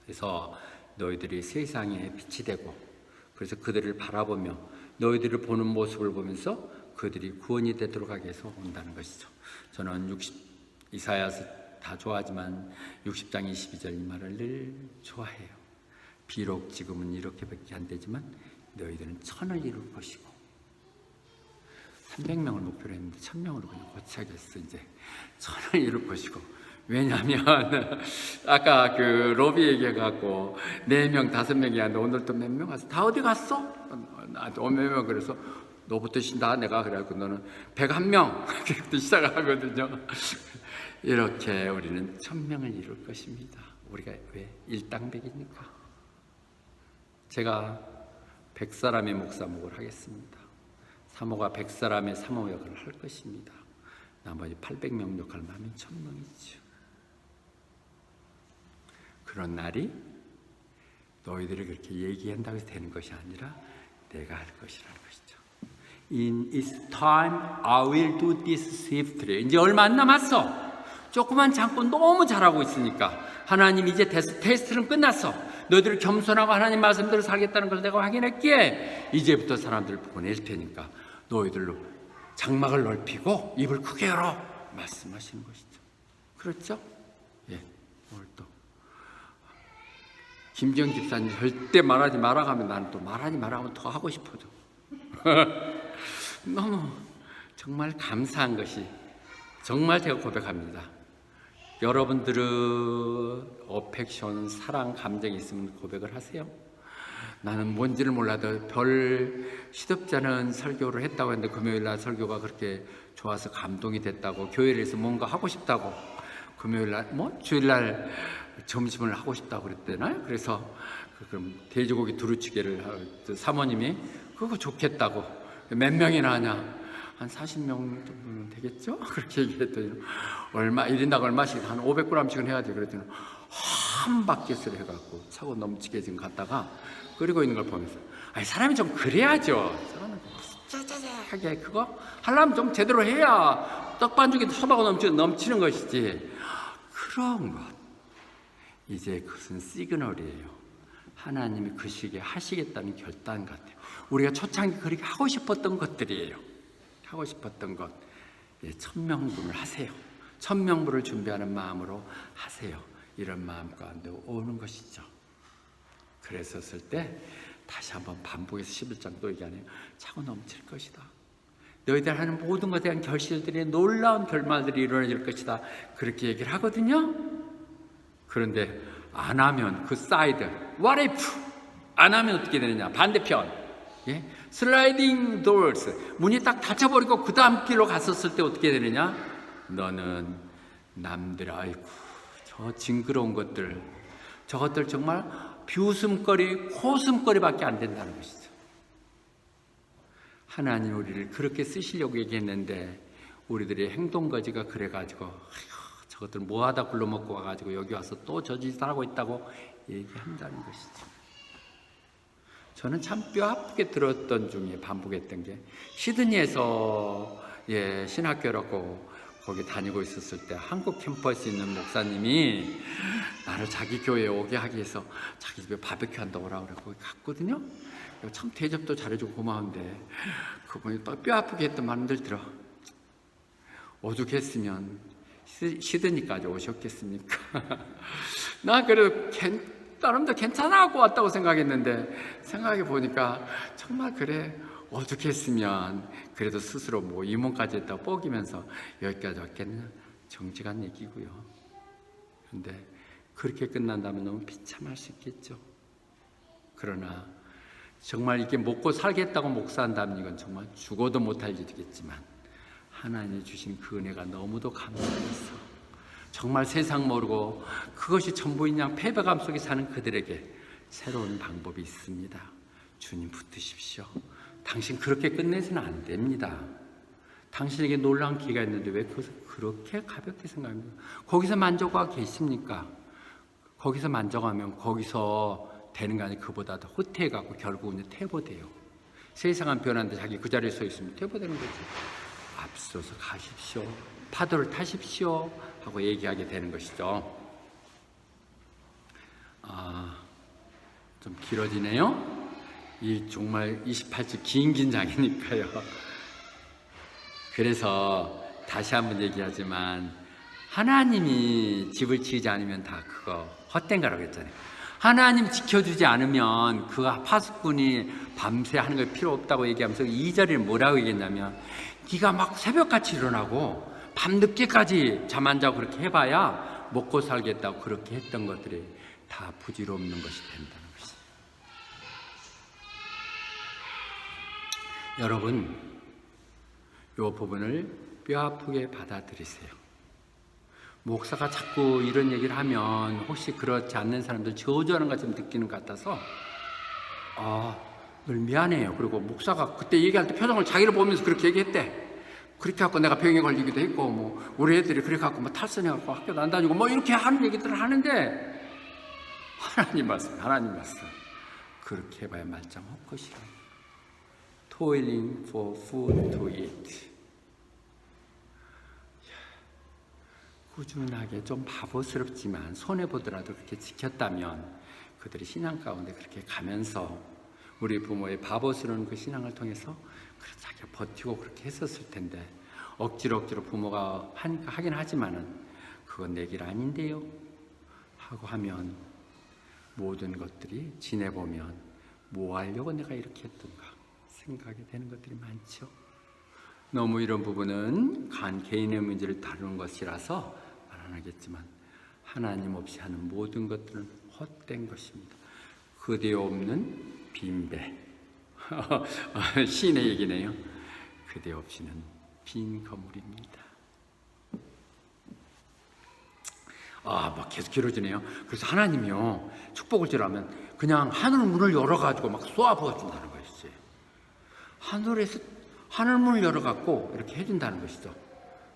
그래서 너희들이 세상에 빛이 되고, 그래서 그들을 바라보며 너희들을 보는 모습을 보면서 그들이 구원이 되도록 하기 위해서 온다는 것이죠. 저는 이사야서 다 좋아하지만 60장 22절 이 말을 늘 좋아해요. 비록 지금은 이렇게밖에 안 되지만 너희들은 1000을 이룰 것이고, 300명을 목표로 했는데 1000명으로 그냥 고쳐야겠어. 이제 1000을 이룰 것이고, 왜냐하면 아까 그 로비 얘기해갖고 4명 5명이 하는데 오늘 또 몇 명 갔어? 다 어디 갔어? 나한테 몇 명. 그래서 너부터 쉰다 내가. 그래갖고 너는 101명 그렇게 시작을 하거든요. 이렇게 우리는 1000명을 이룰 것입니다. 우리가 왜 일당백이니까. 제가 100사람의 목사목을 하겠습니다. 사모가 100사람의 사모 역할을 할 것입니다. 나머지 800명 역할만 하면 1000명이죠. 그런 날이 너희들이 그렇게 얘기한다고 해서 되는 것이 아니라 내가 할 것이라는 것이죠. In its time I will do this swiftly. 이제 얼마 안 남았어. 조그만 잠깐 너무 잘하고 있으니까 하나님 이제 테스트는 끝났어. 너희들을 겸손하고 하나님 말씀대로 살겠다는 걸 내가 확인했기에 이제부터 사람들을 보낼 테니까 너희들로 장막을 넓히고 입을 크게 열어 말씀하시는 것이죠. 그렇죠? 예, 오늘 또 김정 집사님 절대 말하지 말아가면 나는 또 말하지 말아가면 더 하고 싶어져. 너무 정말 감사한 것이, 정말 제가 고백합니다. 여러분들은 어펙션, 사랑, 감정이 있으면 고백을 하세요. 나는 뭔지를 몰라도 별 시덥지 않은 설교를 했다고 했는데 금요일날 설교가 그렇게 좋아서 감동이 됐다고, 교회에서 뭔가 하고 싶다고, 금요일날 주일날 점심을 하고 싶다고 그랬대나요? 그래서 그럼 돼지고기 두루치기를 사모님이 그거 좋겠다고. 몇 명이나 하냐? 한 40명 정도는 되겠죠? 그렇게 얘기했더니 얼마 1인당 얼마씩 한 500g씩은 해야지. 그랬더니 한 바켓을 해갖고 차고 넘치게 지금 갔다가 끓이고 있는 걸 보면서, 아니 사람이 좀 그래야죠. 사람은 짜자자하게 그거 하려면 좀 제대로 해야 떡반죽이 서바고 넘치는 것이지. 그런 것, 이제 그것은 시그널이에요. 하나님이 그 시기에 하시겠다는 결단 같아요. 우리가 초창기 그렇게 하고 싶었던 것들이에요. 하고 싶었던 것, 1000명분을 하세요. 1000명분을 준비하는 마음으로 하세요. 이런 마음 가운데 오는 것이죠. 그랬었을 때 다시 한번 반복해서 11장 또 얘기하네요. 차고 넘칠 것이다. 너희들 하는 모든 것에 대한 결실들이 놀라운 결말들이 이루어질 것이다. 그렇게 얘기를 하거든요. 그런데 안 하면 그 사이드, what if? 안 하면 어떻게 되느냐? 반대편, 슬라이딩 도어스, 문이 딱 닫혀버리고 그 다음 길로 갔었을 때 어떻게 되느냐? 너는 남들, 아이고 저 징그러운 것들, 저것들 정말 비웃음거리, 코웃음거리밖에 안 된다는 것이죠. 하나님 우리를 그렇게 쓰시려고 얘기했는데 우리들의 행동거지가 그래가지고 저것들 뭐하다 굴러먹고 와가지고 여기 와서 또 저 짓을 하고 있다고 얘기한다는 것이죠. 저는 참 뼈아프게 들었던 중에 반복했던 게, 시드니에서 신학교라고 거기 다니고 있었을 때 한국 캠퍼스에 있는 목사님이 나를 자기 교회에 오게 하기 위해서 자기 집에 바베큐 한다고 오라고 그래 거기 갔거든요. 참 대접도 잘해주고 고마운데 그분이 또 뼈아프게 했던 말들 들어. 오죽했으면 시드니까지 오셨겠습니까? 나 그래도 나름대로 괜찮아 고 왔다고 생각했는데 생각해 보니까 정말 그래 오죽했으면 그래도 스스로 뭐 임원까지 했다고 뻐기면서 여기까지 왔겠냐. 정직한 얘기고요. 그런데 그렇게 끝난다면 너무 비참할 수 있겠죠. 그러나 정말 이게 먹고 살겠다고 목사한다면 이건 정말 죽어도 못할 일이겠지만 하나님이 주신 그 은혜가 너무도 감사해서 정말 세상 모르고 그것이 전부인 양 패배감 속에 사는 그들에게 새로운 방법이 있습니다. 주님 붙드십시오. 당신 그렇게 끝내서는 안 됩니다. 당신에게 놀라운 기회가 있는데 왜 그것을 그렇게 가볍게 생각합니까? 거기서 만족하고 계십니까? 거기서 만족하면 거기서 되는 게 아니라 그보다 더 후퇴해가고 결국은 퇴보돼요. 세상은 변하는데 자기 그 자리에 서 있으면 퇴보되는 거지. 앞서서 가십시오. 파도를 타십시오. 하고 얘기하게 되는 것이죠. 좀 길어지네요. 이 정말 28주 긴 장이니까요. 그래서 다시 한번 얘기하지만 하나님이 집을 지으지 않으면 다 그거 헛된 거라고 했잖아요. 하나님 지켜주지 않으면 그 파수꾼이 밤새 하는 거 필요 없다고 얘기하면서 2절에 뭐라고 얘기했냐면 네가 막 새벽같이 일어나고 밤늦게까지 잠 안 자고 그렇게 해봐야 먹고 살겠다고 그렇게 했던 것들이 다 부질없는 것이 된다는 것이죠. 여러분, 이 부분을 뼈아프게 받아들이세요. 목사가 자꾸 이런 얘기를 하면 혹시 그렇지 않는 사람들 저주하는 것처럼 느끼는 것 같아서 늘 미안해요. 그리고 목사가 그때 얘기할 때 표정을 자기를 보면서 그렇게 얘기했대. 그렇게 해갖고 내가 병에 걸리기도 했고 뭐 우리 애들이 그렇게 해갖고 뭐 탈선해갖고 학교도 안 다니고 뭐 이렇게 하는 얘기들을 하는데 하나님 말씀 그렇게 해봐야 말짱 헛것이라. Toiling for food to eat. 꾸준하게 좀 바보스럽지만 손해보더라도 그렇게 지켰다면 그들이 신앙 가운데 그렇게 가면서 우리 부모의 바보스러운 그 신앙을 통해서 그래서 자기가 버티고 그렇게 했었을 텐데 억지로 부모가 하긴 하지만은 그건 내 길 아닌데요 하고 하면 모든 것들이 지내보면 뭐 하려고 내가 이렇게 했던가 생각이 되는 것들이 많죠. 너무 이런 부분은 개인의 문제를 다루는 것이라서 말 안 하겠지만 하나님 없이 하는 모든 것들은 헛된 것입니다. 그대 없는 빈배. 시인의 얘기네요. 그대 없이는 빈 건물입니다. 막 계속 길어지네요. 그래서 하나님이요 축복을 주라면 그냥 하늘 문을 열어가지고 막 쏘아 부어준다는 것이지. 하늘에서 하늘 문을 열어갖고 이렇게 해준다는 것이죠.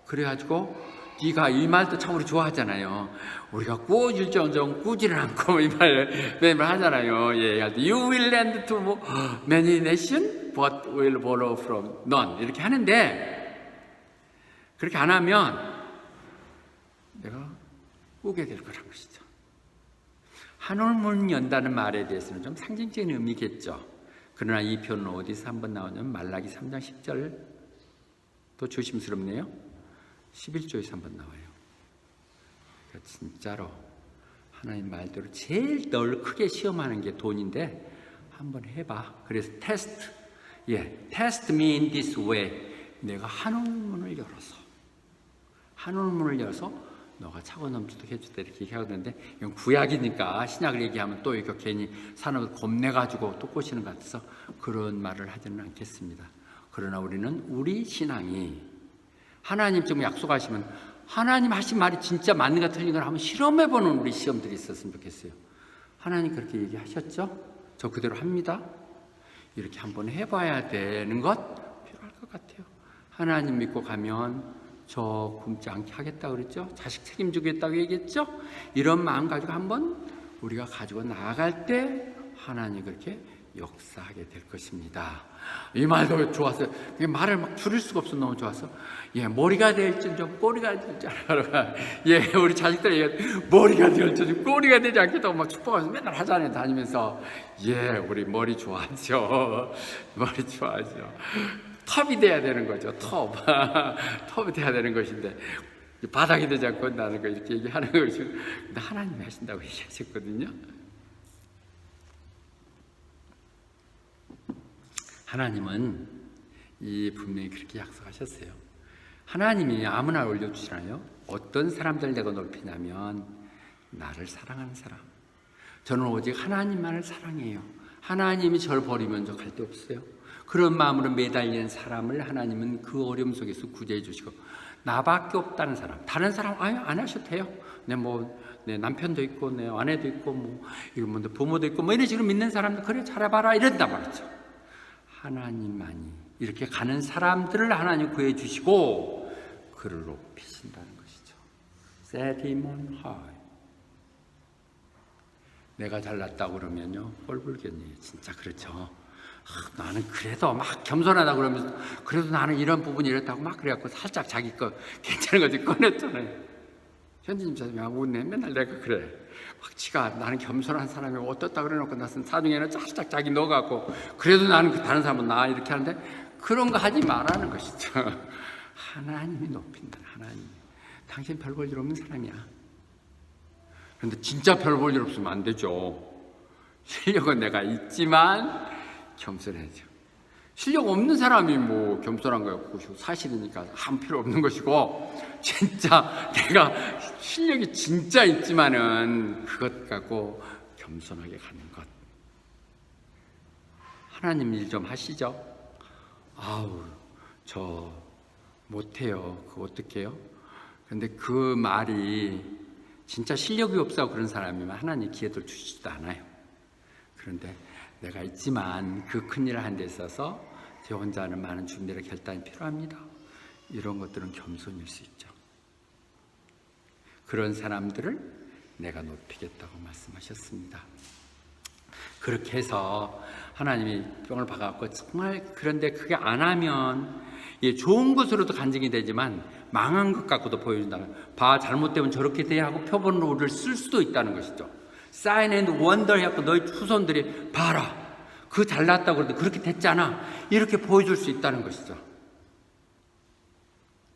그래가지고 네가 이 말도 참 우리 좋아하잖아요. 우리가 꾸어질지언정 꾸지를 않고 이 말 매일 하잖아요. 예, You will lend to many nations, but will borrow from none. 이렇게 하는데 그렇게 안 하면 내가 꾸게 될 거란 것이죠. 하늘문 연다는 말에 대해서는 좀 상징적인 의미겠죠. 그러나 이 표현은 어디서 한번 나오냐면 말라기 3장 10절 또 조심스럽네요. 11조에서 한번 나와요. 그러니까 진짜로 하나님 말대로 제일 널 크게 시험하는 게 돈인데 한번 해봐. 그래서 test me in this way. 내가 하늘문을 열어서 너가 차고 넘치도록 해주다 이렇게 얘기하는데 이건 구약이니까 신약을 얘기하면 또 이거 괜히 사람을 겁내가지고 또 꼬시는 것 같아서 그런 말을 하지는 않겠습니다. 그러나 우리는 우리 신앙이 하나님 좀 약속하시면 하나님 하신 말이 진짜 맞는 가 틀린 걸 한번 실험해보는 우리 시험들이 있었으면 좋겠어요. 하나님 그렇게 얘기하셨죠? 저 그대로 합니다. 이렇게 한번 해봐야 되는 것 필요할 것 같아요. 하나님 믿고 가면 저 굶지 않게 하겠다고 그랬죠? 자식 책임지겠다고 얘기했죠? 이런 마음 가지고 한번 우리가 가지고 나아갈 때 하나님이 그렇게 역사하게 될 것입니다. 이 말도 좋았어요. 말을 막 줄일 수가 없어. 너무 좋았어. 머리가 될지 좀 꼬리가 될지 알아라. 우리 자식들이 머리가 될지 좀 꼬리가 되지 않겠다고 막 축복하면서 맨날 하잖아요. 다니면서 우리 머리 좋아하죠. 머리 좋아하죠. 톱이 돼야 되는 거죠. 톱. 톱이 돼야 되는 것인데 바닥이 되지 않고 나는 거 이렇게 얘기하는 것이 하나님이 하신다고 얘기하셨거든요. 하나님은 분명히 그렇게 약속하셨어요. 하나님이 아무나 올려주시나요? 어떤 사람들 내가 높이냐면 나를 사랑하는 사람. 저는 오직 하나님만을 사랑해요. 하나님이 저를 버리면 저 갈 데 없어요. 그런 마음으로 매달리는 사람을 하나님은 그 어려움 속에서 구제해 주시고, 나밖에 없다는 사람, 다른 사람 안 하셔도 돼요. 내 남편도 있고 내 아내도 있고 부모도 있고 이런 식으로 믿는 사람들 그래 잘해봐라 이런단 말이죠. 하나님만이 이렇게 가는 사람들을 하나님 구해 주시고 그를 높이신다는 것이죠. Set him on high. 내가 잘났다고 그러면요 꼴불견이에요. 진짜 그렇죠. 나는 그래도 막 겸손하다 그러면서 그래도 나는 이런 부분이 이렇다고 막 그래갖고 살짝 자기 거 괜찮은 거지 꺼냈잖아요. 현진님 사장님하고 웃네. 맨날 내가 그래. 막 지가 나는 겸손한 사람이 어떻다 그래놓고 나선 사중에는 살짝 자기 넣어갖고 그래도 나는 다른 사람은 나 이렇게 하는데 그런 거 하지 말라는 것이죠. 하나님이 높인다. 하나님. 당신 별 볼 일 없는 사람이야. 그런데 진짜 별 볼 일 없으면 안 되죠. 실력은 내가 있지만 겸손해야죠. 실력 없는 사람이 겸손한 거야. 사실이니까 아무 필요 없는 것이고, 진짜 내가 실력이 진짜 있지만은 그것 갖고 겸손하게 가는 것. 하나님 일 좀 하시죠. 저 못해요. 그거 어떡해요? 근데 그 말이 진짜 실력이 없어 그런 사람이면 하나님 기회를 주시지도 않아요. 그런데 내가 있지만 그 큰일을 한 데 있어서 제 혼자 하는 많은 준비와 결단이 필요합니다. 이런 것들은 겸손일 수 있죠. 그런 사람들을 내가 높이겠다고 말씀하셨습니다. 그렇게 해서 하나님이 병을 박아갖고 정말 그런데 그게 안 하면 좋은 것으로도 간증이 되지만 망한 것 갖고도 보여준다면 잘못되면 저렇게 돼야 하고 표본으로 쓸 수도 있다는 것이죠. 사인 앤드 원더 해갖고 너희 후손들이 봐라 그 잘났다고 그러는데 그렇게 됐잖아 이렇게 보여줄 수 있다는 것이죠.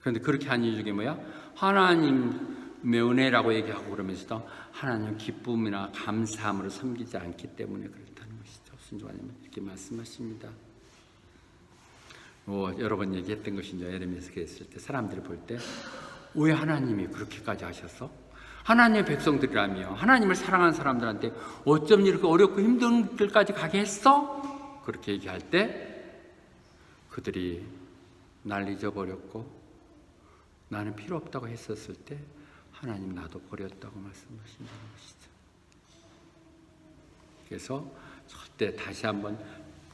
그런데 그렇게 한 이유 중에 뭐야? 하나님의 은혜라고 얘기하고 그러면서도 하나님 기쁨이나 감사함으로 섬기지 않기 때문에 그렇다는 것이죠. 순종하님은 이렇게 말씀하십니다. 여러 번 얘기했던 것이죠. 예레미야서 그랬을 때 사람들이 볼 때 왜 하나님이 그렇게까지 하셨어? 하나님의 백성들이라며 하나님을 사랑하는 사람들한테 어쩜 이렇게 어렵고 힘든 길까지 가게 했어? 그렇게 얘기할 때 그들이 날 잊어버렸고 나는 필요 없다고 했었을 때 하나님 나도 버렸다고 말씀하신다는 것이죠. 그래서 절대 다시 한번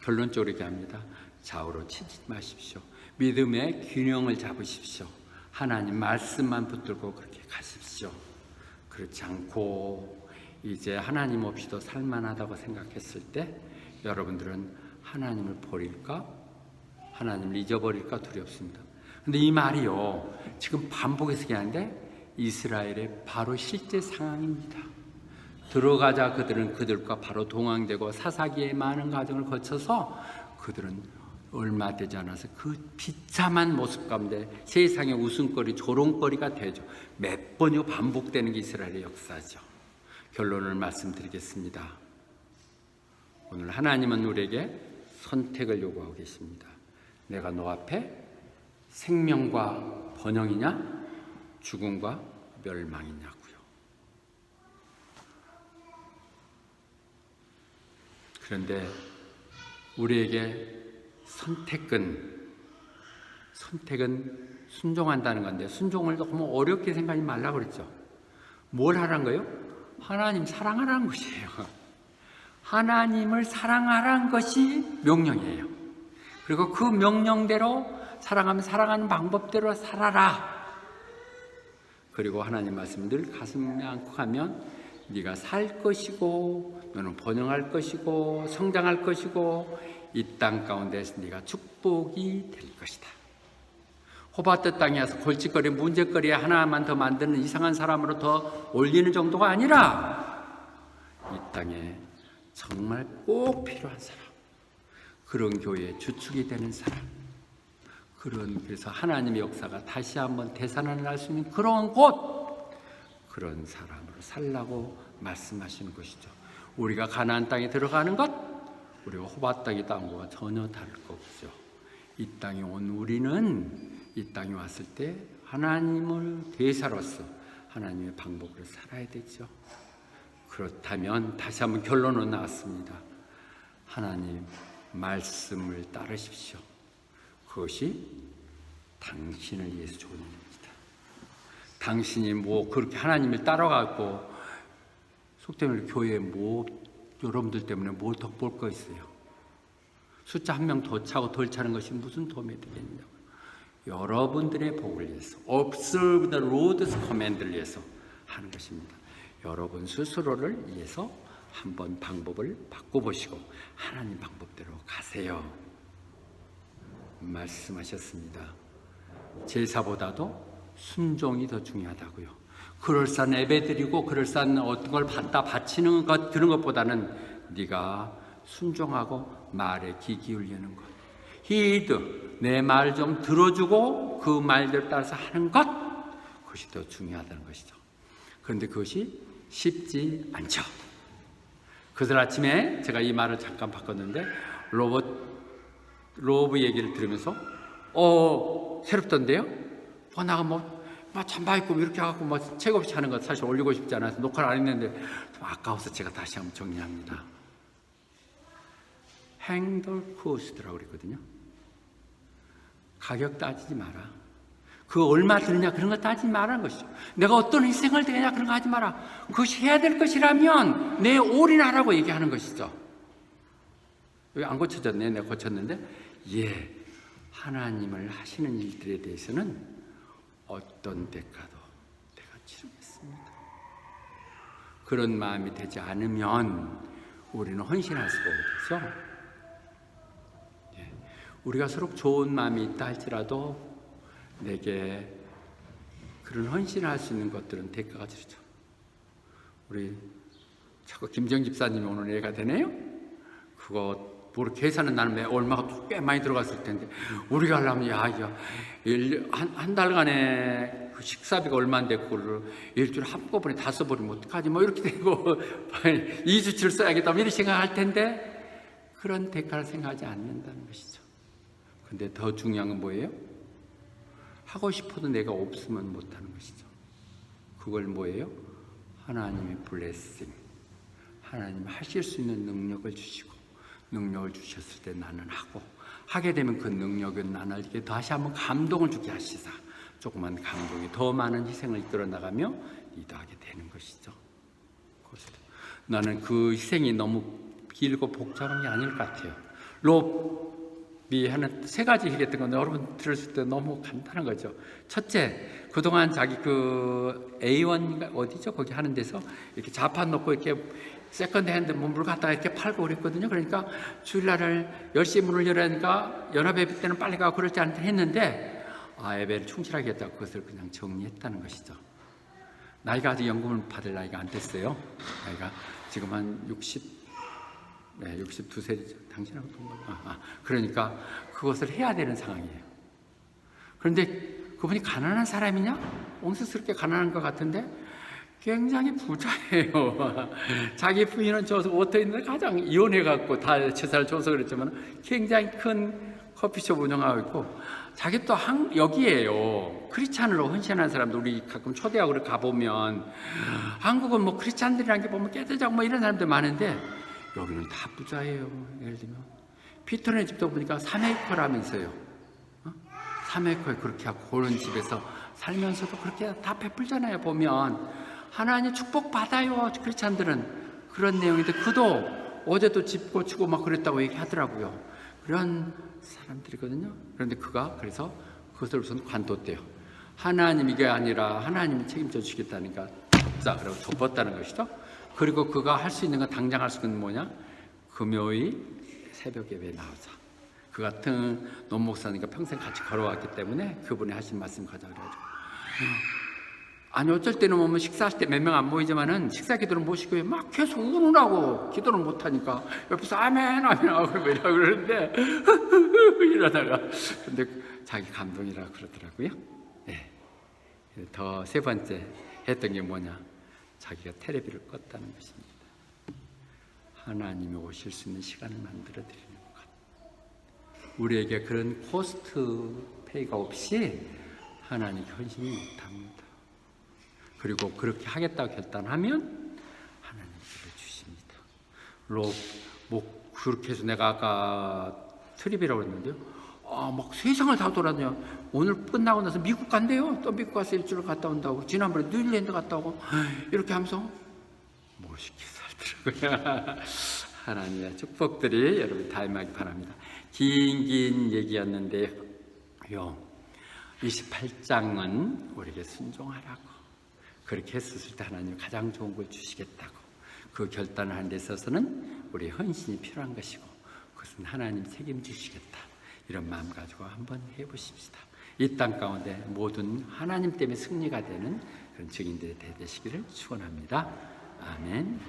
결론적으로 얘기합니다. 좌우로 치지 마십시오. 믿음의 균형을 잡으십시오. 하나님 말씀만 붙들고 그렇게 가십시오. 그렇지 않고 이제 하나님 없이도 살만하다고 생각했을 때 여러분들은 하나님을 버릴까? 하나님을 잊어버릴까 두렵습니다. 근데 이 말이요 지금 반복해서 얘기하는데 이스라엘의 바로 실제 상황입니다. 들어가자 그들은 그들과 바로 동행되고 사사기의 많은 과정을 거쳐서 그들은 얼마 되지 않아서 그 비참한 모습 가운데 세상의 웃음거리, 조롱거리가 되죠. 몇 번이고 반복되는 게 이스라엘의 역사죠. 결론을 말씀드리겠습니다. 오늘 하나님은 우리에게 선택을 요구하고 계십니다. 내가 너 앞에 생명과 번영이냐 죽음과 멸망이냐고요. 그런데 우리에게 선택은 순종한다는 건데 순종을 너무 어렵게 생각하지 말라고 그랬죠. 뭘 하라는 거예요? 하나님 사랑하라는 것이에요. 하나님을 사랑하라는 것이 명령이에요. 그리고 그 명령대로 사랑하면 사랑하는 방법대로 살아라. 그리고 하나님 말씀 늘 가슴에 안고 가면 네가 살 것이고 너는 번영할 것이고 성장할 것이고 이 땅 가운데서 네가 축복이 될 것이다. 호바트 땅에 와서 골칫거리 문제거리에 하나만 더 만드는 이상한 사람으로 더 올리는 정도가 아니라 이 땅에 정말 꼭 필요한 사람, 그런 교회의 주축이 되는 사람, 그래서 하나님의 역사가 다시 한번 되살아날 수 있는 그런 곳, 그런 사람으로 살라고 말씀하시는 것이죠. 우리가 가나안 땅에 들어가는 것, 우리가 호바 땅에 딴 거와 전혀 다를 거 없죠. 이 땅에 온 우리는 이 땅에 왔을 때 하나님을 대사로서 하나님의 방법으로 살아야 되죠. 그렇다면 다시 한번 결론은 나왔습니다. 하나님 말씀을 따르십시오. 그것이 당신을 위해서 좋은 일입니다. 당신이 뭐 그렇게 하나님을 따라가고 속되면 교회에 뭐 여러분들 때문에 뭘 더 볼 거 있어요. 숫자 한 명 더 차고 덜 차는 것이 무슨 도움이 되겠냐고요. 여러분들의 복을 위해서, observe the Lord's command를 위해서 하는 것입니다. 여러분 스스로를 위해서 한번 방법을 바꿔보시고 하나님 방법대로 가세요. 말씀하셨습니다. 제사보다도 순종이 더 중요하다고요. 그럴싸한 예배드리고 그럴싸한 어떤 걸 바치는 것, 드는 것보다는 네가 순종하고 말에 귀 기울이는 것, 히드, 내 말 좀 들어주고 그 말대로 따라서 하는 것, 그것이 더 중요하다는 것이죠. 그런데 그것이 쉽지 않죠. 그날 아침에 제가 이 말을 잠깐 바꿨는데 로브 얘기를 들으면서 새롭던데요? 나가 잠바 입고 이렇게 하고 책 없이 하는 거 사실 올리고 싶지 않아서 녹화를 안 했는데 좀 아까워서 제가 다시 한번 정리합니다. 행돌 코스트라고 그랬거든요. 가격 따지지 마라. 그 얼마 드느냐 그런 거 따지지 말라는 것이죠. 내가 어떤 희생을 되느냐 그런 거 하지 마라. 그것이 해야 될 것이라면 내 올인하라고 얘기하는 것이죠. 여기 안 고쳐졌네. 내가 고쳤는데 하나님을 하시는 일들에 대해서는 어떤 대가도 내가 치르겠습니다. 그런 마음이 되지 않으면 우리는 헌신할 수가 없죠. 우리가 서로 좋은 마음이 있다 할지라도 내게 그런 헌신을 할 수 있는 것들은 대가가 지르죠. 우리 자꾸 김정 집사님이 오늘 애가 되네요. 그거 계산은 나는 얼마가 꽤 많이 들어갔을 텐데 우리가 하려면 한 달간에 그 식사비가 얼마인데 그거를 일주일에 한꺼번에 다 써버리면 어떡하지 이렇게 되고 2주치를 써야겠다 이렇게 생각할 텐데 그런 대가를 생각하지 않는다는 것이죠. 근데 더 중요한 건 뭐예요? 하고 싶어도 내가 없으면 못하는 것이죠. 그걸 뭐예요? 하나님의 블레싱, 하나님 하실 수 있는 능력을 주시고 능력을 주셨을 때 나는 하게 되면 그 능력은 나에게 다시 한번 감동을 주게 하시사 조그만 감동이 더 많은 희생을 이끌어 나가며 리더하게 되는 것이죠. 나는 그 희생이 너무 길고 복잡한 게 아닐 것 같아요. 롭이 하는 3가지 얘기했던 건데 여러분 들었을 때 너무 간단한 거죠. 첫째, 그동안 자기 그 A1인가 어디죠? 거기 하는 데서 이렇게 자판 놓고 이렇게 세컨드 핸드 물 갖다가 이렇게 팔고 그랬거든요. 그러니까 주일날을 10시에 문을 열으니까 연합예배 때는 빨리 가고 그럴 때 했는데 예배를 충실하게 했다고 그것을 그냥 정리했다는 것이죠. 나이가 아직 연금을 받을 나이가 안 됐어요. 나이가 지금 한 62세죠. 당신하고 동갑. 그러니까 그것을 해야 되는 상황이에요. 그런데 그분이 가난한 사람이냐? 옹스스럽게 가난한 것 같은데 굉장히 부자예요. 자기 부인은 저 워터인데 가장 이혼해갖고 다 재산을 줘서 그랬지만 굉장히 큰 커피숍 운영하고 있고 자기 또 여기에요. 크리스찬으로 헌신하는 사람들 우리 가끔 초대하고 가보면 한국은 크리스찬들이라는 게 보면 깨뜨자고 이런 사람들 많은데 여기는 다 부자예요. 예를 들면 피터네 집도 보니까 3에이커라면서요. 3에이커에 그렇게 하고 그런 집에서 살면서도 그렇게 다 베풀잖아요. 보면 하나님 축복 받아요. 크리스찬들은 그런 내용인데 그도 어제도 집 고치고 그랬다고 얘기하더라고요. 그런 사람들이거든요. 그런데 그가 그래서 그것을 우선 관뒀대요. 하나님 이게 아니라 하나님이 책임져 주시겠다니까 덮자 그러고 덮었다는 것이죠. 그리고 그가 할 수 있는 건 당장 할 수 있는 뭐냐? 금요일 새벽 예배에 나오자. 그 같은 논 목사님과 평생 같이 걸어왔기 때문에 그분이 하신 말씀 가자 그래가지고 아니 어쩔 때는 보면 식사할 때 몇 명 안 모이지만은 식사 기도를 모시고 막 계속 우는하고 기도를 못하니까 옆에서 아멘 아멘 하고 이러고 그러는데 이러다가 근데 자기 감동이라고 그러더라고요. 네. 더 세 번째 했던 게 뭐냐, 자기가 텔레비를 껐다는 것입니다. 하나님이 오실 수 있는 시간을 만들어 드리는 것. 우리에게 그런 코스트 페이가 없이 하나님께 헌신이 못합니다. 그리고 그렇게 하겠다고 결단하면 하나님께서 주십니다. 뭐 그렇게 해서 내가 아까 트립이라고 했는데요. 막 세상을 다 돌았네요. 오늘 끝나고 나서 미국 간대요. 또 미국 가서 일주일 갔다 온다고. 지난번에 뉴질랜드 갔다 오고 이렇게 하면서 멋있게 살더라고요. 하나님의 축복들이 여러분 다 임하기 바랍니다. 긴 얘기였는데요. 28장은 우리에게 순종하라고. 그렇게 했을 때 하나님 가장 좋은 걸 주시겠다고. 그 결단을 하는 데 있어서는 우리의 헌신이 필요한 것이고 그것은 하나님 책임지시겠다. 이런 마음 가지고 한번 해보십시다. 이 땅 가운데 모든 하나님 때문에 승리가 되는 그런 증인들이 되시기를 축원합니다. 아멘.